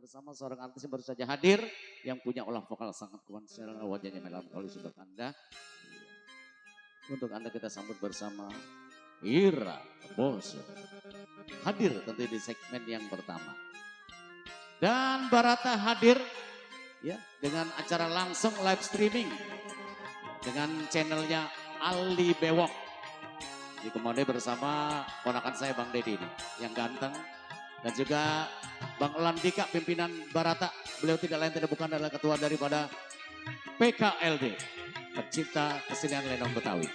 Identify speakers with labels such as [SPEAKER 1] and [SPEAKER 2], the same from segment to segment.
[SPEAKER 1] bersama seorang artis yang baru saja hadir, yang punya olah vokal sangat konvensional, wajahnya melankolis untuk Anda. Untuk Anda kita sambut bersama Ira Bos. Hadir tentu di segmen yang pertama. Dan Barata hadir ya dengan acara langsung live streaming dengan channelnya Ali Bewok. Dikomode bersama ponakan saya Bang Deddy ini, yang ganteng. Dan juga Bang Landika pimpinan Barata. Beliau tidak lain tidak bukan adalah ketua daripada PKLD. Pecinta kesenian lenong Betawi.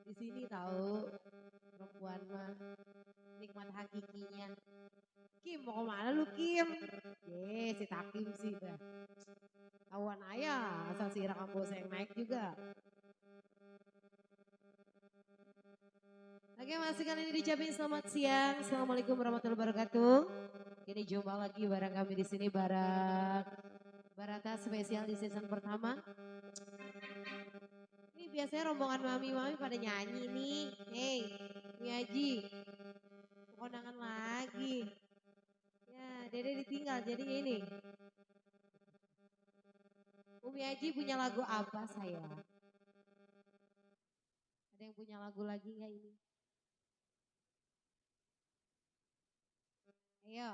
[SPEAKER 2] Di sini tahu perempuan mah nikmat hakikinya. Kim mau kemana lu Kim? Si Takim sih dah. Awan ayah asal si Ira Kambo yang naik juga. Oke masih kali ini diucapin selamat siang. Assalamualaikum warahmatullahi wabarakatuh. Ini jumpa lagi bareng kami di sini bareng Barata spesial di season pertama. Ini biasanya rombongan mami-mami pada nyanyi nih. Hey, Umi Haji. Kondangan lagi. Ya, Dede ditinggal jadi ini. Umi Haji punya lagu apa saya? Ada yang punya lagu lagi nggak ini? Ayo,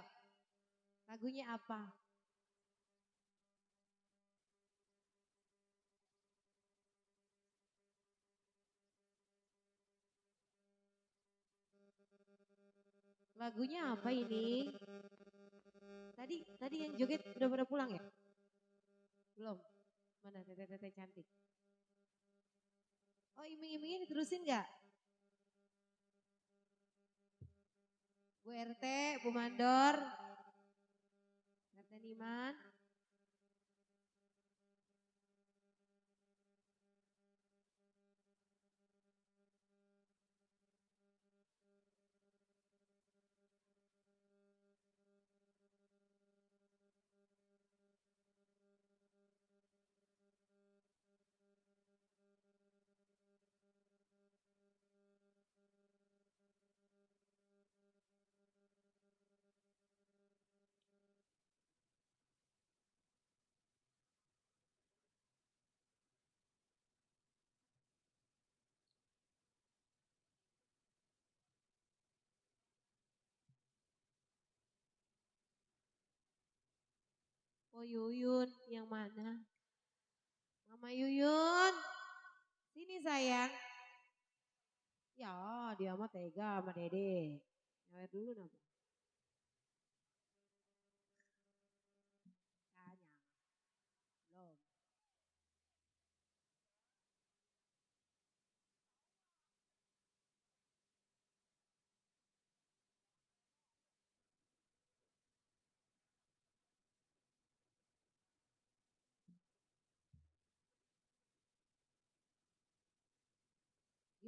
[SPEAKER 2] lagunya apa? Lagunya apa ini? Tadi yang joget udah pada pulang ya? Belum. Mana tete-tete cantik? Oh iming-imingnya diterusin nggak? Bu RT, Bu Mandor, RT Niman. Oh Yuyun, yang mana? Mama Yuyun, sini sayang. Ya dia mah tega sama Dede. Nyawer dulu nama. Tanya. Belum.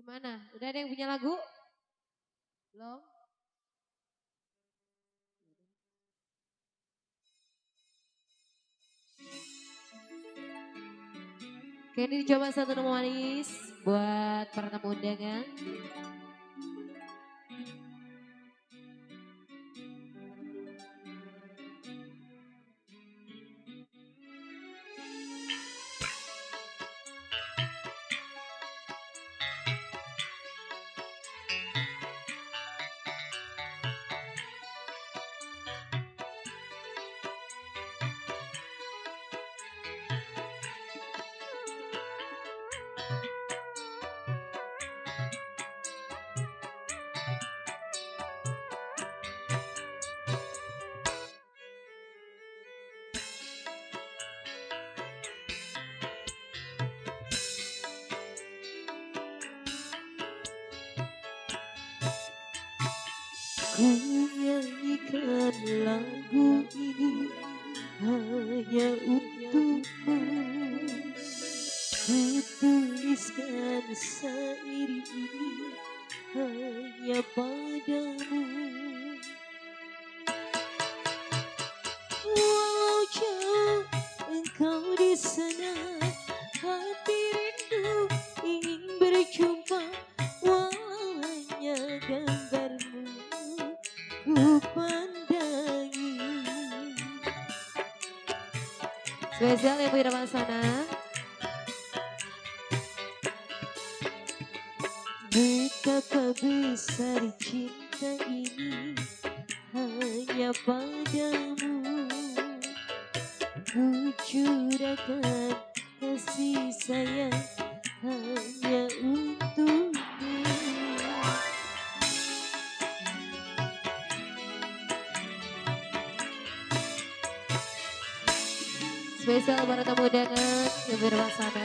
[SPEAKER 2] Gimana? Udah ada yang punya lagu? Belum? Oke, ini dicoba satu nama manis buat para tamu undangan.
[SPEAKER 3] Ku nyanyikan lagu ini hanya untukmu. Ku tuliskan syair ini hanya padamu. Walau jauh engkau di sana, hati rindu ingin berjumpa. Walau hanya gambarmu ku pandangi.
[SPEAKER 2] Spesial Ibu Irma sana.
[SPEAKER 3] Betapa besar cinta ini hanya padamu. Ku curahkan kasih sayang hanya untukmu.
[SPEAKER 2] Spesial para tamu undangan Ibu Irma sana.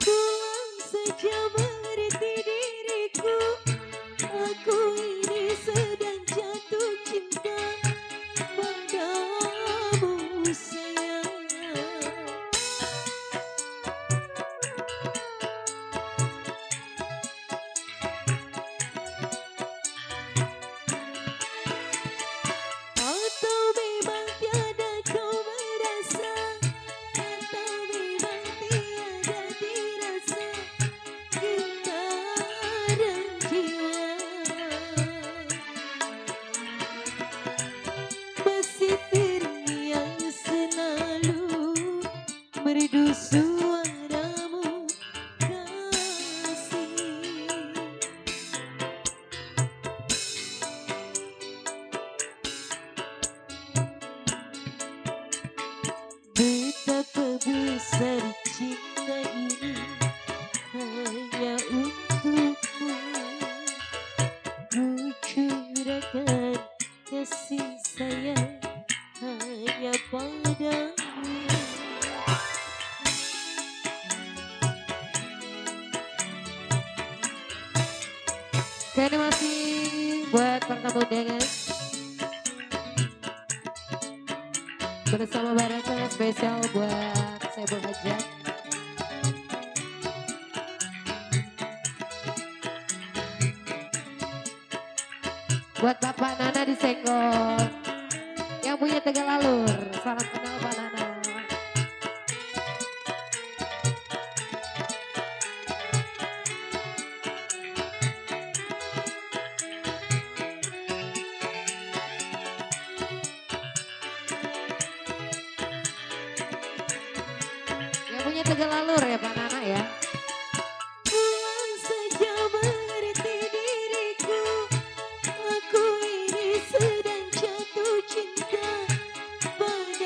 [SPEAKER 3] Pulang saja berhenti diriku, aku ini sedang jatuh cinta padamu sayang. Atau memang tiada kau merasa, atau memang tiada dirasa getaran jiwa. Masih terngiang selalu merdu suaramu kasih. Betapa besar cinta ini hanya untukmu. Ku curahkan kasih sayang hanya padamu.
[SPEAKER 2] Oke, ini masih buat para tamu undangan. Bersama Barata spesial buat Saiful Hajat. Buat Bapak Nana di Senggol. Yang punya Tegal Alur. Salam kenal Pak Nana. Yang punya Tegal Alur ya Pak Nana ya.
[SPEAKER 3] Pulang saja berhenti diriku, aku ini sedang jatuh cinta padamu.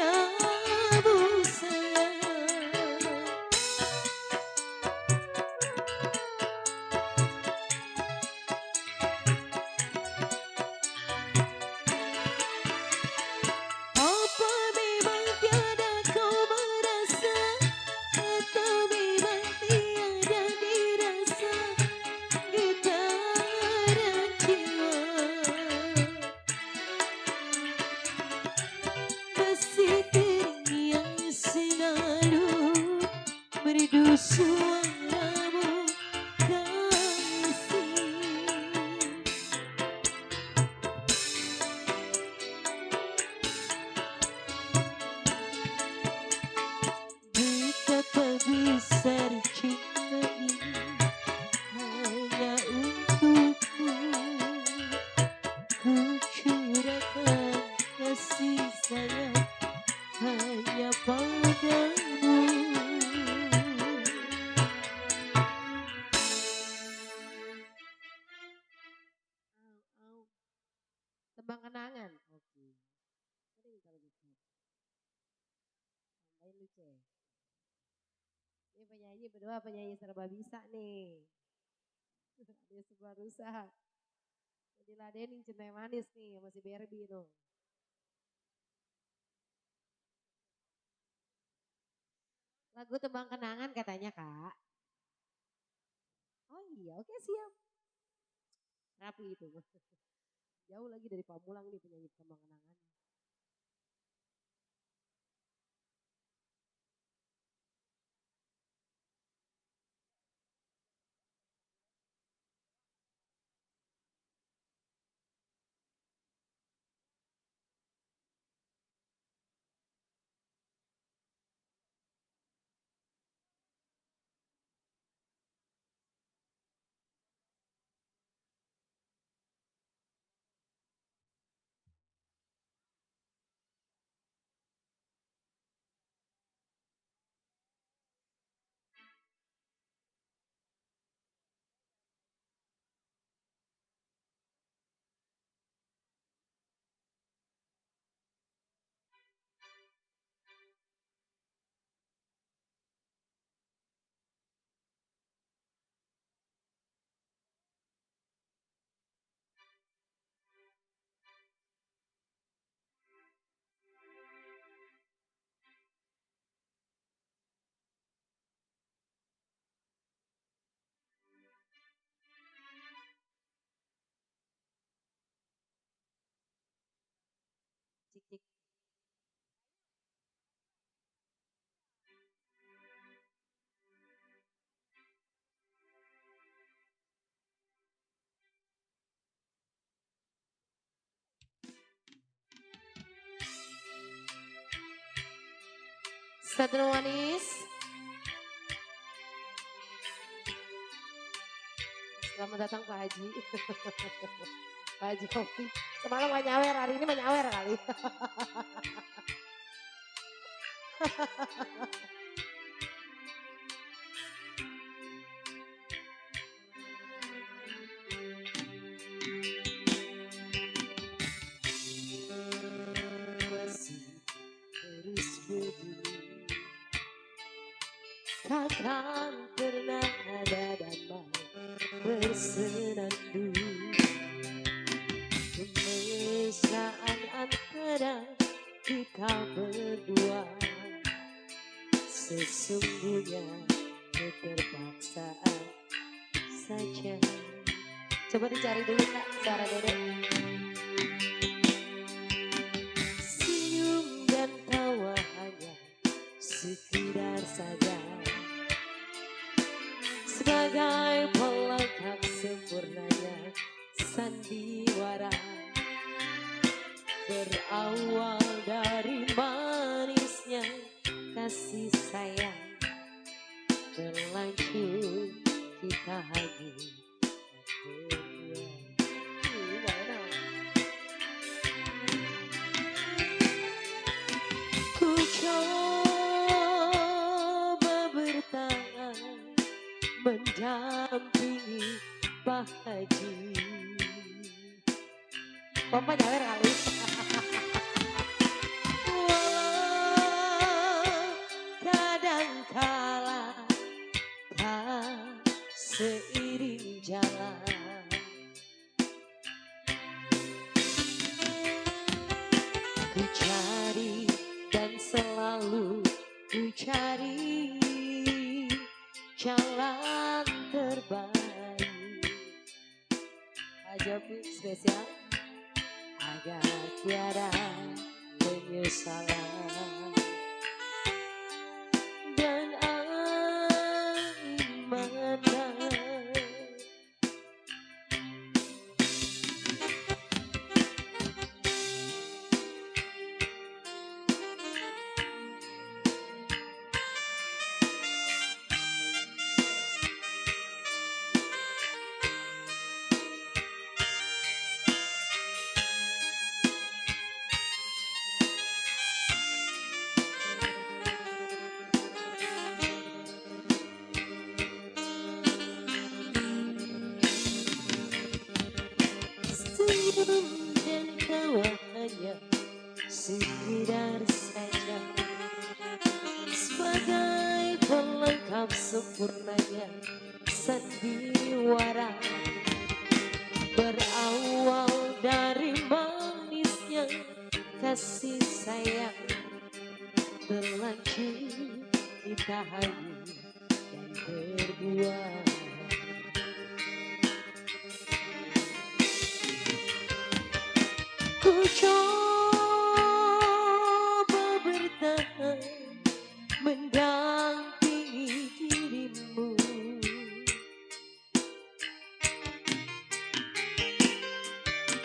[SPEAKER 2] Uce. Ini penyanyi berdua penyanyi serba bisa nih. Dia serba rusak. Diladenin cinta yang manis nih sama si Barbie tuh. Lagu Tembang Kenangan katanya Kak. Oh iya oke siap. Rapi itu. Jauh lagi dari Pamulang nih penyanyi Tembang Kenangan. Cik cik. Satu manis. Selamat datang Pak Haji. Pak Haji Kopi. Semalam gak nyawer, hari ini menyawer kali.
[SPEAKER 3] Masih terus begini, takkan pernah ada damai bersenandung. Kemesraan antara kita berdua sesungguhnya keterpaksaan saja.
[SPEAKER 2] Coba dicari dulu Kak suara Dedek.
[SPEAKER 3] Senyum dan tawa hanya sekedar saja, sebagai pelengkap sempurnanya sandiwara. Berawal dari manisnya kasih sayang, berlanjut kita hadir berdua. Ku coba bertahan mendampingi Pak Haji.
[SPEAKER 2] Pompa nyawer kali.
[SPEAKER 3] Walau kadangkala tak seiring jalan, ku cari dan selalu ku cari jalan terbaik.
[SPEAKER 2] Haji spesial.
[SPEAKER 3] Agar tiada penyesalan dan angin mana. sempurnanya sandiwara, berawal dari manisnya kasih sayang, terlanjur kita hanyut dan berbuah. Ku coba bertahan mendampingi dirimu,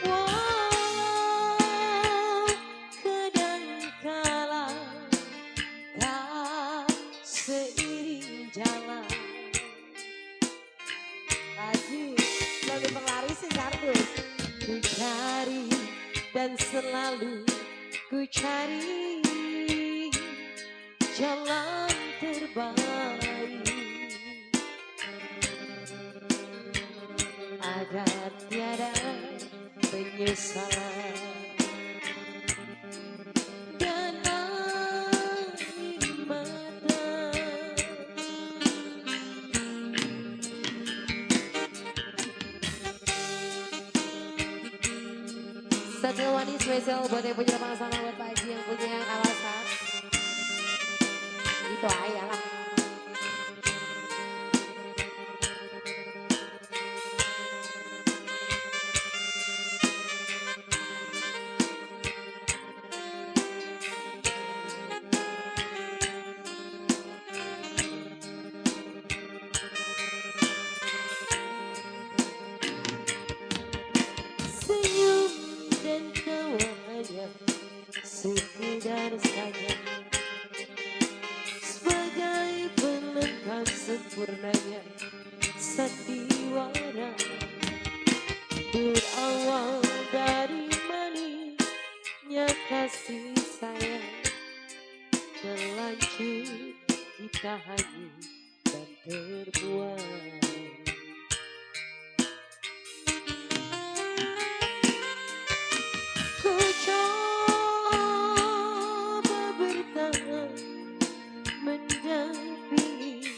[SPEAKER 3] walau kadangkala tak seiring jalan.
[SPEAKER 2] Haji, lalu penglaris sih kardus.
[SPEAKER 3] Ku cari dan selalu ku cari jalan terbaik agar tiada penyesalan dan air mata. Satu wanita spesial buat yang punya pasangan, buat Pak Haji yang punya kawasan. Itu ayah lah. Senyum dan tawa hanya sekedar saja, sebagai pelengkap sempurnanya sandiwara, berawal dari manisnya kasih sayang, terlanjur kita hanyut dan terbuang. Ku coba bertahan mendampingi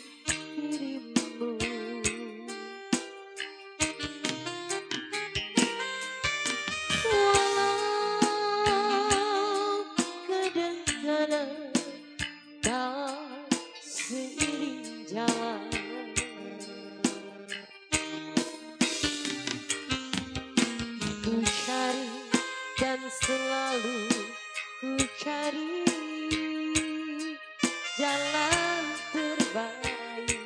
[SPEAKER 3] dirimu, walau kadangkala tak seiring jalan. Ku cari dan selalu ku cari jalan terbaik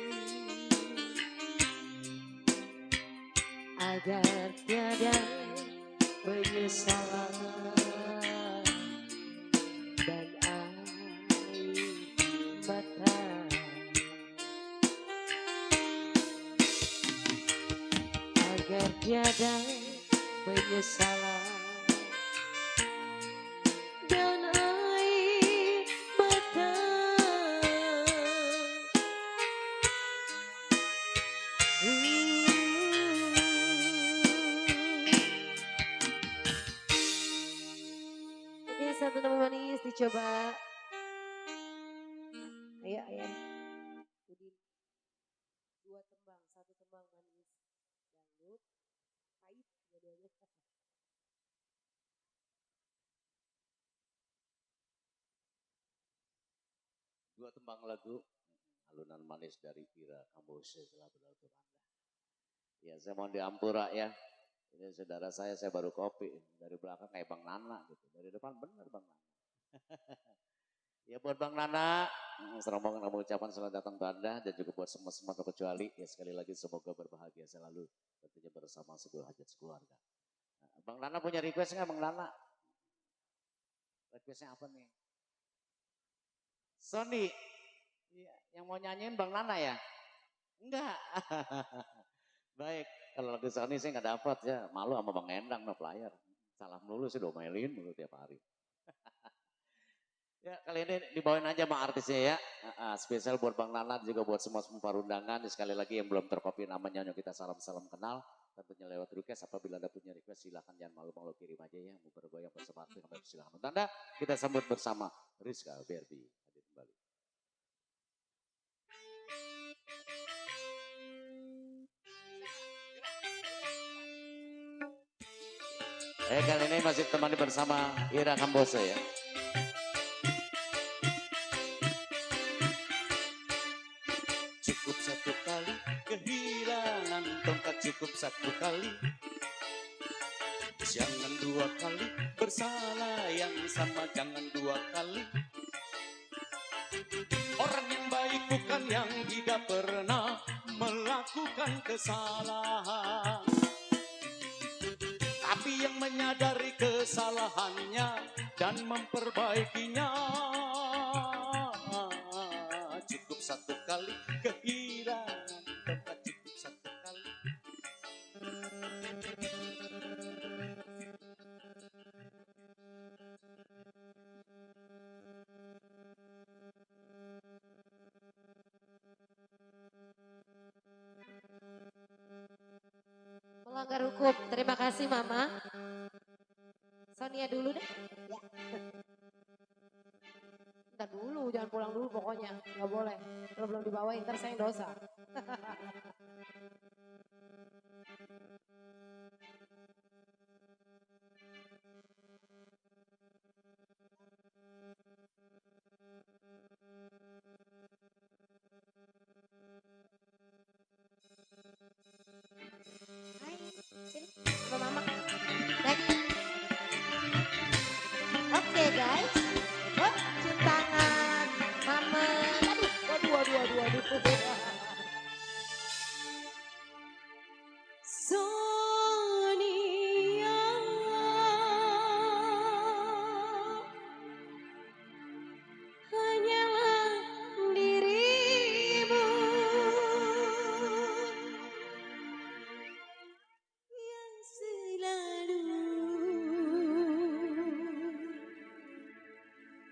[SPEAKER 3] agar tiada penyesalan dan air mata, agar tiada penyesalan dan air mata. Oke, satu nama manis dicoba. Ayo, ayo. Udin. Dua tembang, satu tembang manis dangdut, pahit dua-duanya.
[SPEAKER 1] Dua tembang lagu alunan manis dari Ira Kamboja telah berlalu untuk Anda. Ya, saya mohon diampura ya. Ini saudara saya baru kopi. Dari belakang kayak Bang Nana gitu. Dari depan benar Bang Nana. Ya buat Bang Nana, serombongan kami ucapan selamat datang untuk Anda. Dan juga buat semua terkecuali. Ya sekali lagi semoga berbahagia selalu. Tentunya bersama sebuah hajat sekeluarga. Nah, Bang Nana punya request nggak Bang Nana? Requestnya apa nih? Sony. Iya, yang mau nyanyiin Bang Nana ya? Enggak. Baik, kalau lagu Sony saya nggak dapat ya. Malu sama Bang Endang, no player. Salah melulu sih domelin mulu tiap hari. Ya kali ini dibawain aja sama artisnya ya. Spesial buat Bang Nana juga buat semua parundangan. Sekali lagi yang belum terkopi namanya kita salam-salam kenal. Tentunya lewat request. Apabila Anda punya request silahkan jangan malu-malu kirim aja ya. Mau bergoyang bersama artis silahkan. Untuk Anda kita sambut bersama Rizka Berbi. Hadir kembali. Kali ini masih temani bersama Ira Kambose ya. Cukup satu kali kehilangan tongkat, cukup satu kali. Jangan dua kali bersalah yang sama, jangan dua kali. Orang yang baik bukan yang tidak pernah melakukan kesalahan, tapi yang menyadari kesalahannya dan memperbaikinya. Cukup satu kali kehilangan tempat, cukup satu kali.
[SPEAKER 3] Melanggar hukum. Terima kasih Mama. Sonia dulu deh. Ya. Ntar dulu, jangan pulang dulu pokoknya. Nggak boleh. Kalau belum dibawain ntar saya yang dosa. Hai, sini sama Mama. Baik. Oke guys. Oh, cium tangan. Mama. Aduh, waduh. Sonia, hanyalah dirimu yang selalu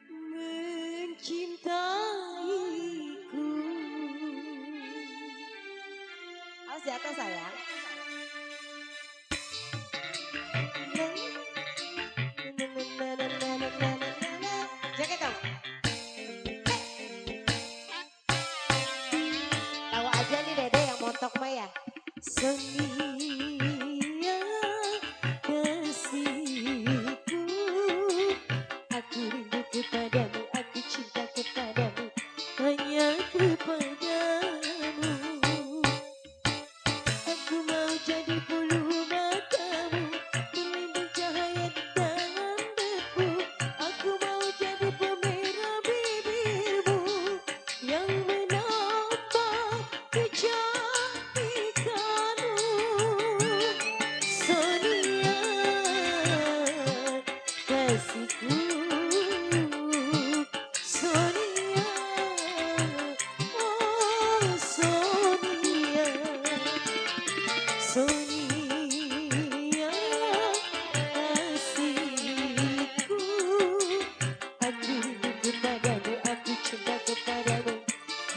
[SPEAKER 3] mencintaiku. Awas di atas sayang. Jaket dong. Tahu aja nih Dede yang montok mah ya. Sonia kasihku, aku rindu kepadamu, aku cinta kepadamu, hanya kepadamu. Aku mau jadi bulu matamu, pelindung cahaya di dalam debu. Aku mau jadi pemerah bibirmu yang menambah kecantikanmu. Sonia kasihku, Sonia, oh Sonia. Sonia kasihku, aku rindu kepadamu, aku cinta kepadamu,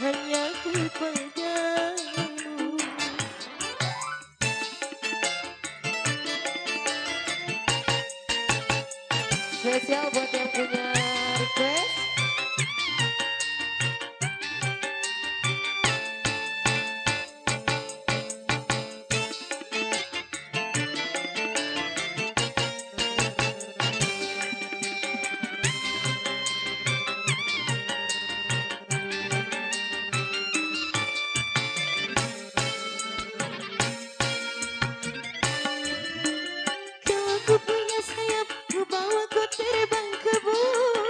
[SPEAKER 3] hanya kepadamu. Spesial buat yang punya request. Kalau ku punya sayap, ku bawa ku terbang ke bulan.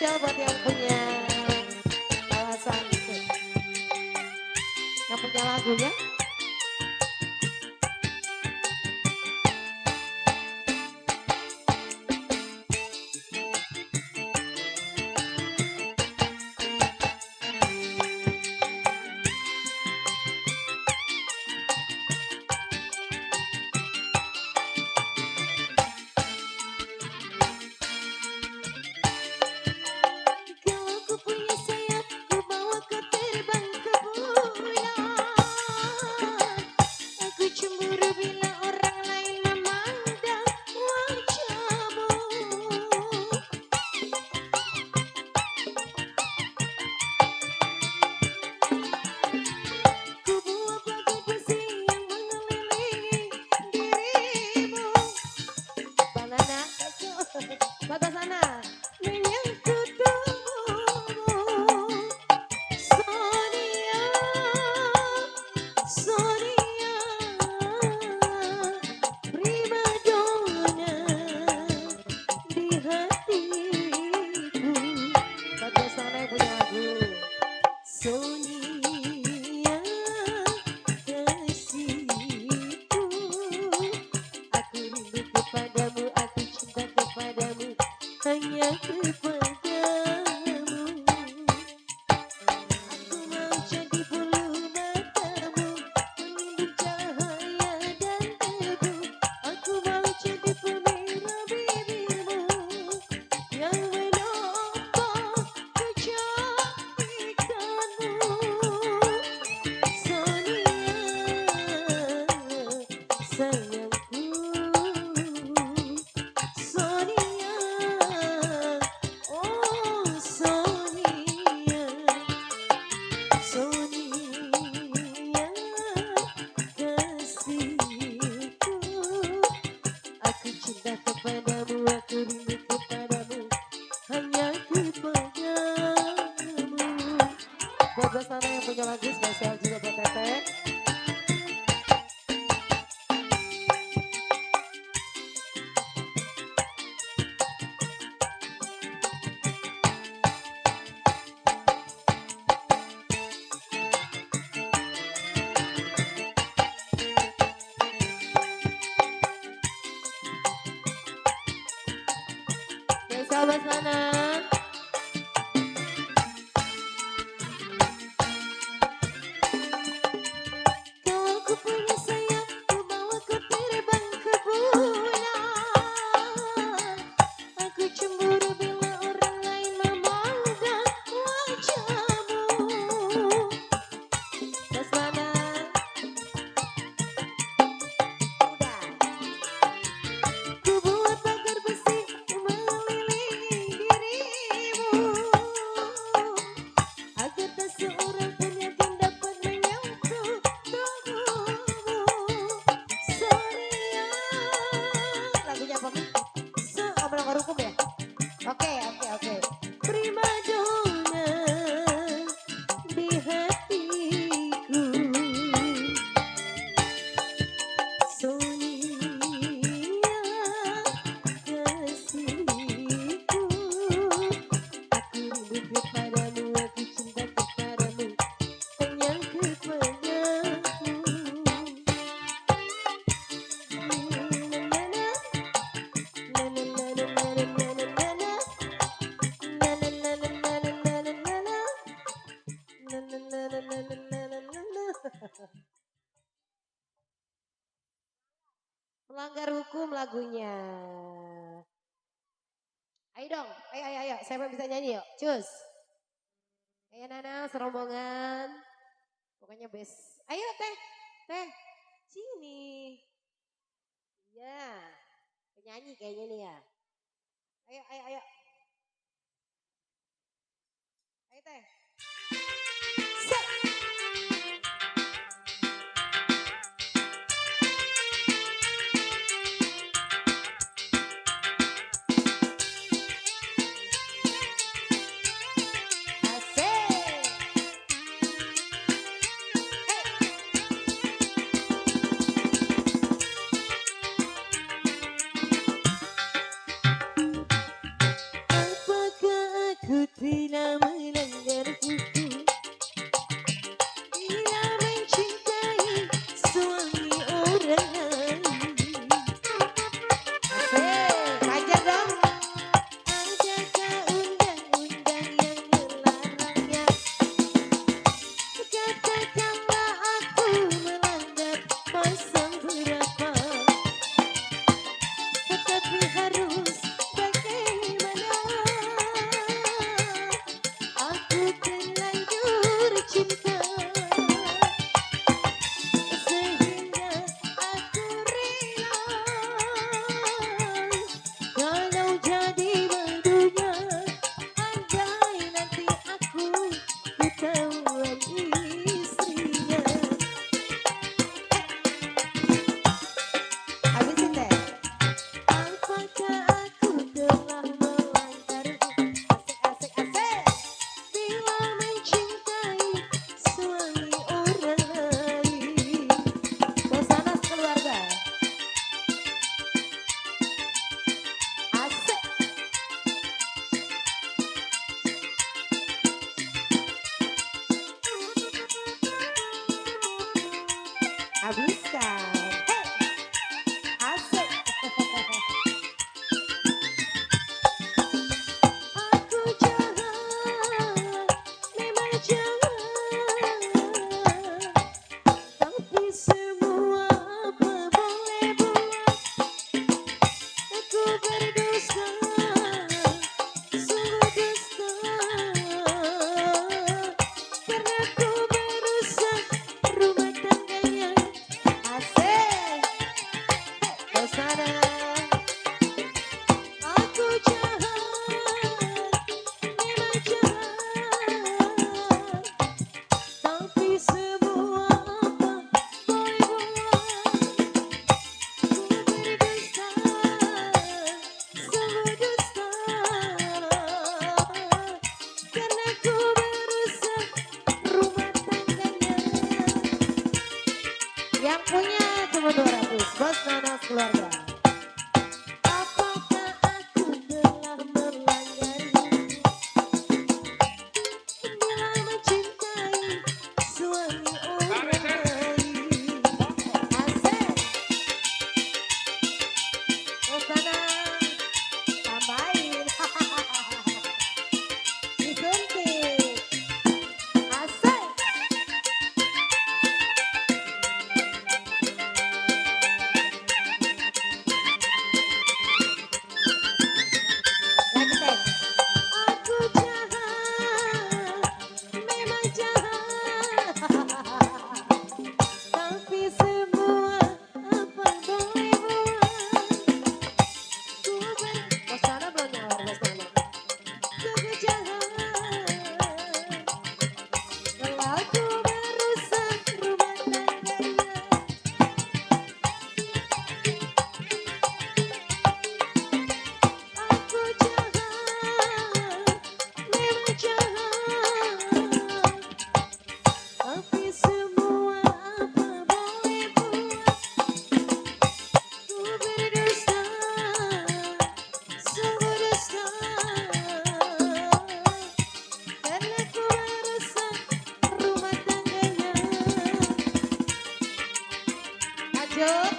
[SPEAKER 3] spesial buat yang punya kawasan, yang punya lagunya. Kalau ku punya sayap, ku bawa kau terbang ke bulan. Aku cemburu bila orang lain memandang wajahmu. Ku buat lagu puisi yang mengelilingi dirimu. Banana, mata sana, menyangkut tubuhmu. Sonia, Sonia, prima donna di hatiku. Mata sana yang punya lagu. Sonia, kasihku, aku rindu kepadamu, aku cinta kepadamu, hanya kepadamu. Aku mau jadi bulu matamu, pelindung cahaya dan debu. Aku mau jadi pemirsa bibirmu, yang menopang kecantikanmu. Sonia, sayangku. Sonia, oh Sonia, Sonia, kasihku. Aku cinta kepadamu, aku rindu kepadamu, hanya kepadamu. Buat sana yang punya lagu spesial juga buat Teteh. Spesial buat sana. Kalau ku punya sayap, ku bawa kau terbang ke bulan. Aku cemburu bila orang lain memandang wajahmu. Mas mana? Udah. Ku buat pagar besi mengelilingi dirimu, agar tak seorang pun yang dapat menyentuh tubuhmu. Sonia, lagunya apa nih? Melanggar hukum ya? Oke. Prima donna di hatiku. Sonia, kasihku, aku rindu kepadamu, aku cinta kepadamu, hanya kepadamu. Na na na na na na na na na na. Na na na na na na na na na na. Na na na na na na na na na. Melanggar hukum lagunya. Ayo dong, ayo. Siapa yang bisa nyanyi yuk? Cus. Ayo Nana, serombongan. Pokoknya best. Ayo teh. Sini. Ya, penyanyi kayaknya nih ya. Ayo. Ayo teh. Set.
[SPEAKER 2] Habiskan. Hey, asik.
[SPEAKER 3] Aku jahat, memang jahat, tapi semua apa boleh buat. Aku berdosa, sungguh dusta, karena ku merusak rumah tangganya.
[SPEAKER 2] Asik.
[SPEAKER 3] Bersana aku jahat, memang jahat, tapi semua apa boleh buat. Ku berdusta, sungguh dusta, karena ku merusak rumah tangganya.
[SPEAKER 2] Yang punya cuma 200. Bos Nanas keluarga.
[SPEAKER 3] Apakah aku telah melanggar bila mencintai suami orang lain?
[SPEAKER 2] Asik. Bos Nanas. Tambahin. Disuntik. Asik. Lagi teh.
[SPEAKER 3] Aku jahat, memang jahat, tapi semua apa boleh buat. Ku
[SPEAKER 2] Bos Nana belum nyawar Bos Nana.
[SPEAKER 3] sungguh jahat, telah ku merusak rumah tangganya. Aku jahat, memang jahat, tapi semua apa boleh buat. Ku berdusta, sungguh dusta, karena ku merusak rumah tangganya.
[SPEAKER 2] Lanjut.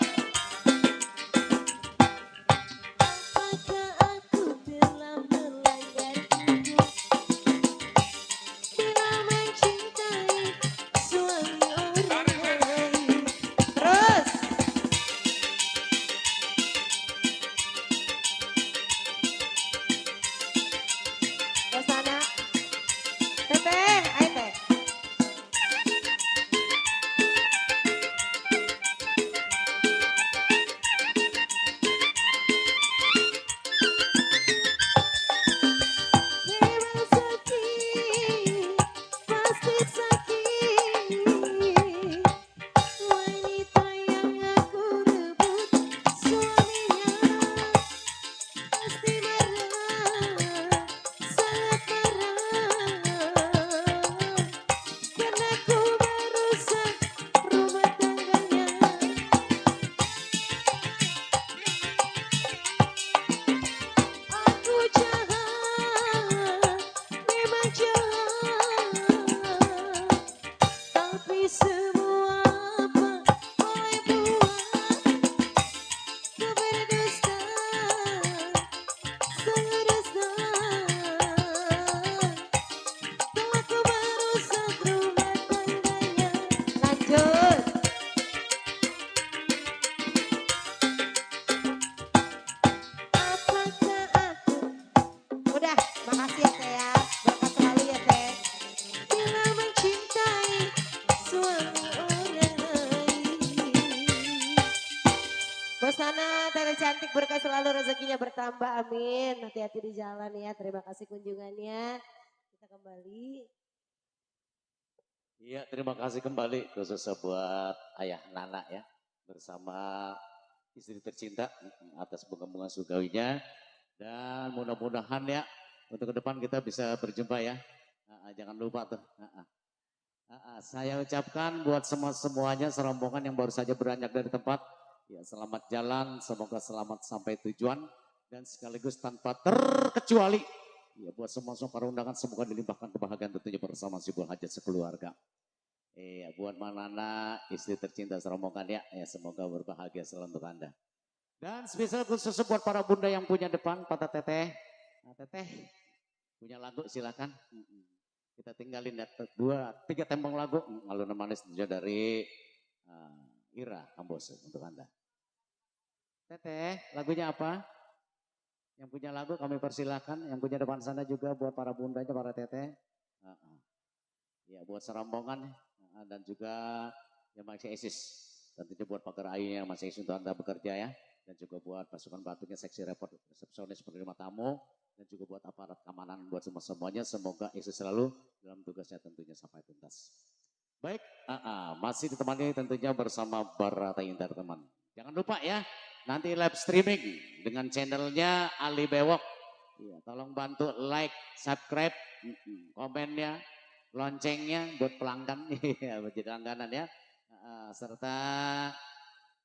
[SPEAKER 3] Apakah aku telah melanggar bila mencintai suami orang lain?
[SPEAKER 2] Terus. Bos Nana. Teteh. Ayo teh.
[SPEAKER 3] Memang sakit, pasti sakit, wanita yang aku rebut suaminya pasti marah, sangat marah, karena ku merusak rumah tangganya. Aku jahat, memang jahat, tapi semua apa boleh buat. Ku berdusta, sungguh dusta, telah ku merusak rumah tangganya.
[SPEAKER 2] Lanjut.
[SPEAKER 3] Apakah aku
[SPEAKER 2] Udah. Makasih ya teh ya. Berkat selalu ya teh.
[SPEAKER 3] bila mencintai suami orang lain?
[SPEAKER 2] Bos Nana, Tete cantik berkah selalu rezekinya bertambah. Amin. Hati-hati di jalan ya. Terima kasih kunjungannya. Kita kembali.
[SPEAKER 1] Iya, terima kasih kembali khususnya buat Ayah Nana ya bersama istri tercinta atas bunga-bunga surgawinya dan mudah-mudahan ya untuk ke depan kita bisa berjumpa ya. Jangan lupa tuh. Saya ucapkan buat semuanya serombongan yang baru saja beranjak dari tempat ya selamat jalan, semoga selamat sampai tujuan dan sekaligus tanpa terkecuali ya buat semua para undangan semoga dilimpahkan kebahagiaan tentunya bersama si buah hajat sekeluarga. Iya, buat Manana, istri tercinta serombongan ya. Ya, semoga berbahagia selalu untuk Anda. Dan spesial khusus buat para bunda yang punya depan, Patah Teteh. Nah, Teteh, punya lagu silakan. Kita tinggalin tiga tembang lagu. Alunan manis dari Ira Ambose untuk Anda. Teteh, lagunya apa? Yang punya lagu kami persilakan. Yang punya depan sana juga buat para bundanya, para teteh. Ya, buat serombongan dan juga yang masih eksis. Tentunya buat pagar ayunya yang masih eksis untuk Anda bekerja ya. Dan juga buat pasukan batunya, seksi report, resepsionis, penerima tamu. Dan juga buat aparat keamanan, buat semuanya. Semoga eksis selalu dalam tugasnya tentunya sampai tuntas. Baik, masih ditemani tentunya bersama Barata Intar teman. Jangan lupa ya, nanti live streaming dengan channelnya Ali Bewok. Ya, tolong bantu like, subscribe, komennya, loncengnya buat pelanggan, ya, jadi langganan ya. Serta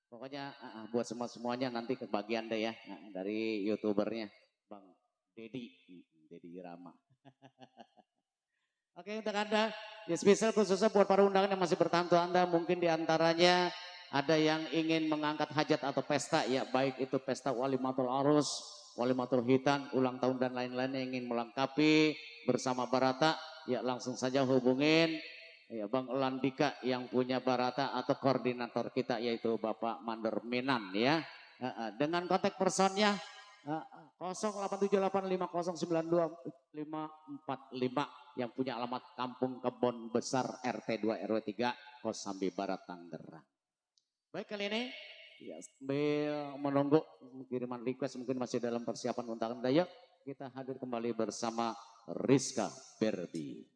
[SPEAKER 1] pokoknya buat semuanya nanti kebagian deh ya dari youtubernya Bang Dedi Irama. Oke, untuk Anda, ya spesial khususnya buat para undangan yang masih bertamu Anda, mungkin diantaranya ada yang ingin mengangkat hajat atau pesta, ya baik itu pesta Walimatul Arus, Walimatul Hitan, ulang tahun dan lain-lainnya yang ingin melengkapi bersama Barata, ya langsung saja hubungin ya Bang Landika yang punya Barata atau koordinator kita yaitu Bapak Mander Minan ya. Dengan kontak personnya 08785092 545 yang punya alamat Kampung Kebon Besar RT 2 RW 3 Kosambi Barat Tangerang. Baik, kali ini ya, sambil menunggu kiriman request mungkin masih dalam persiapan undangan daya, kita hadir kembali bersama Rizka Berbi.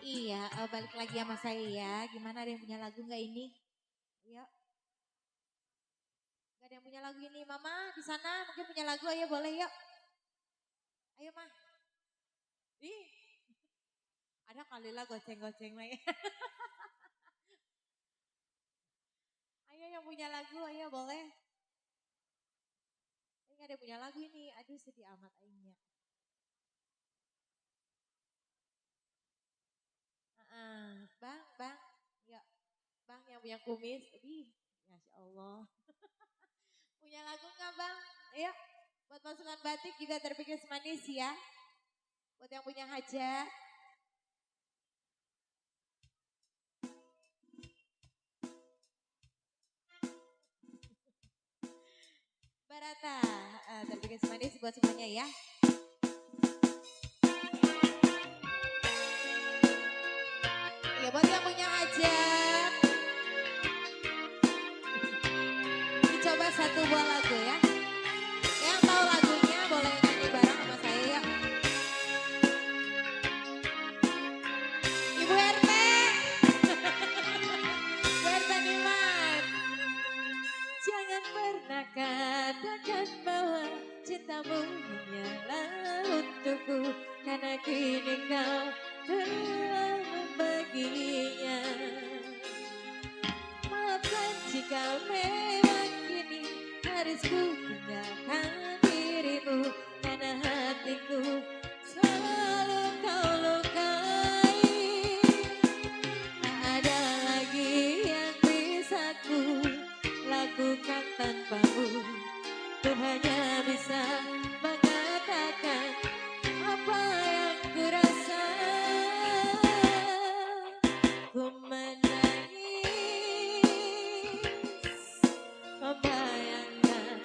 [SPEAKER 3] Iya, balik lagi sama saya ya. Gimana, ada yang punya lagu nggak ini? Yuk. Gak ada yang punya lagu ini, Mama di sana mungkin punya lagu, ayo boleh yuk. Ayo Mah. Ih, ada kali lah goceng-goceng lah ya. Ayo yang punya lagu, ayo boleh. Ini gak ada yang punya lagu ini, aduh sedih amat aingnya. Bang, ya, Bang yang punya kumis, Masya Allah. Punya lagu nggak Bang? Ayo, buat pasukan batik juga terpikir semanis ya. Buat yang punya hajat. Barata, terpikir semanis buat semuanya ya. Ya buat yang punya hajat, dicoba satu buah lagu ya. Yang tahu lagunya boleh nyanyi bareng sama saya ya. Ibu RT, Bu RT Niman. Jangan pernah katakan bahwa cintamu hanyalah untukku, karena kini kau telah membaginya. Maafkan jika memang kini harus ku tinggalkan dirimu, karena hatiku selalu kau lukai. Tak ada lagi yang bisa ku lakukan tanpamu. Ku hanya bisa mengatakan apa yang ku rasa. Ku menangis membayangkan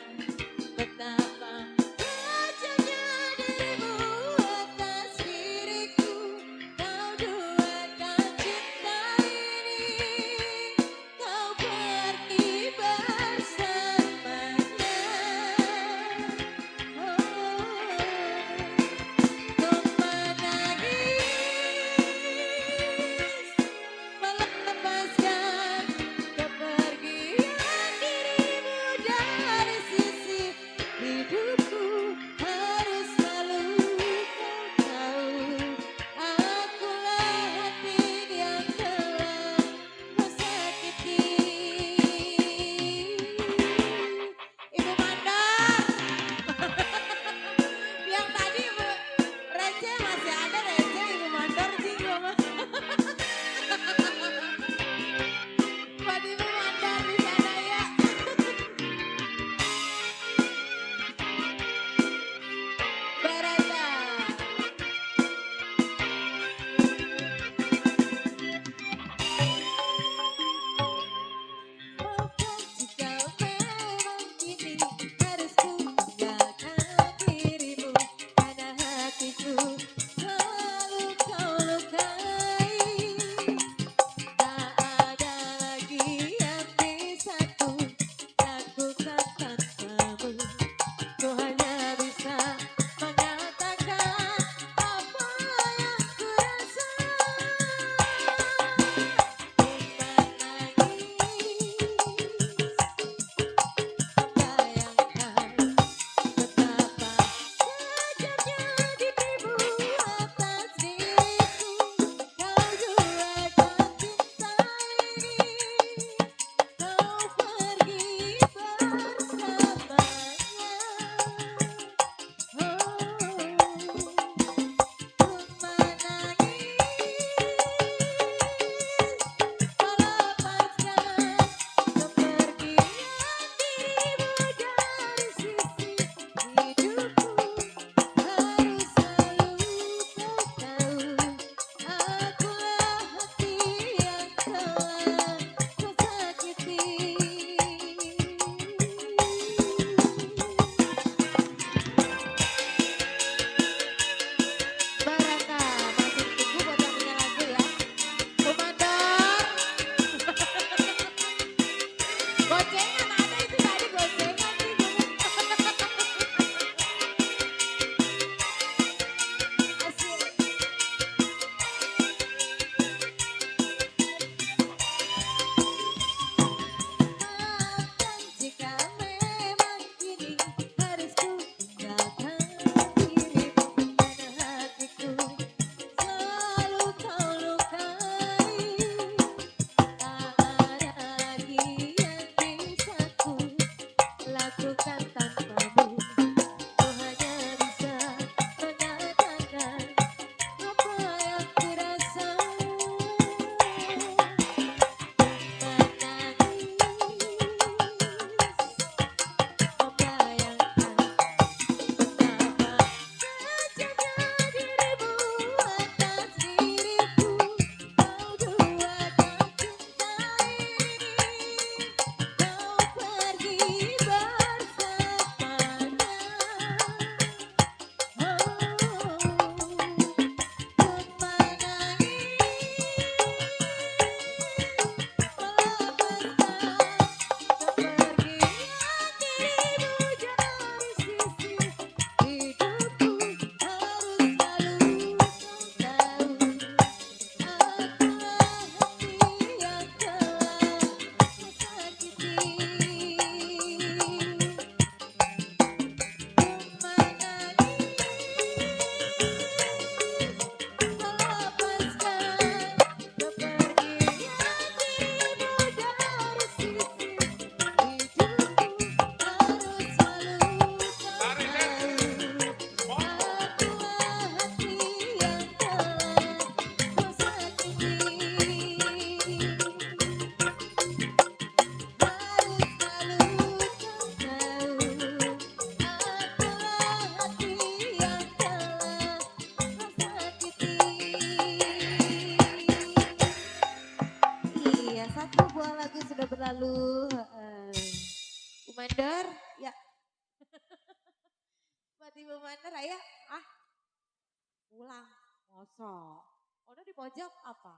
[SPEAKER 3] Masa? Ono di pojok apa?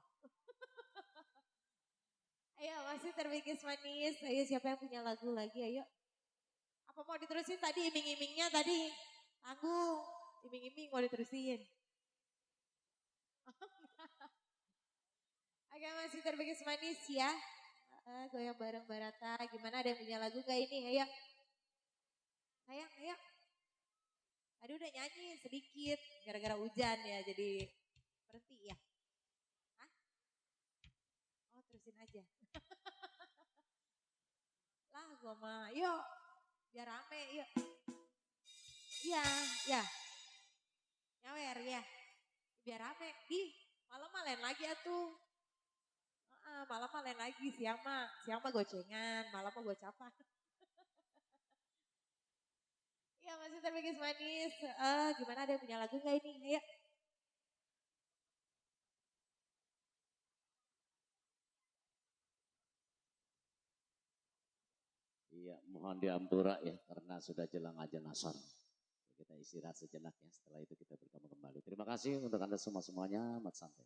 [SPEAKER 3] Ayo masih terpikis manis. Ayo siapa yang punya lagu lagi ayo. Apa mau diterusin tadi iming-imingnya tadi? Tanggung. Iming-iming mau diterusin. Oke masih terpikis manis ya. Goyang bareng Barata. Gimana ada yang punya lagu gak ini? Ayo. Sayang ayo. Tadi udah nyanyi sedikit. Gara-gara hujan ya jadi berhenti ya. Hah? Oh terusin aja. Lah gua mah. Yuk. Biar rame yuk. Iya. Ya. Nyawer ya. Biar rame. Malam mah lain lagi atuh. Malam mah lain lagi. Siang mah gocengan. Malam mah gocapan. Iya masih terpikis manis. Gimana ada yang punya lagu gak ini? Ayo.
[SPEAKER 1] Iya, mohon diampura ya karena sudah jelang ajan asar. Kita istirahat sejenak ya, setelah itu kita bergabung kembali. Terima kasih untuk Anda semua-semuanya, amat santai.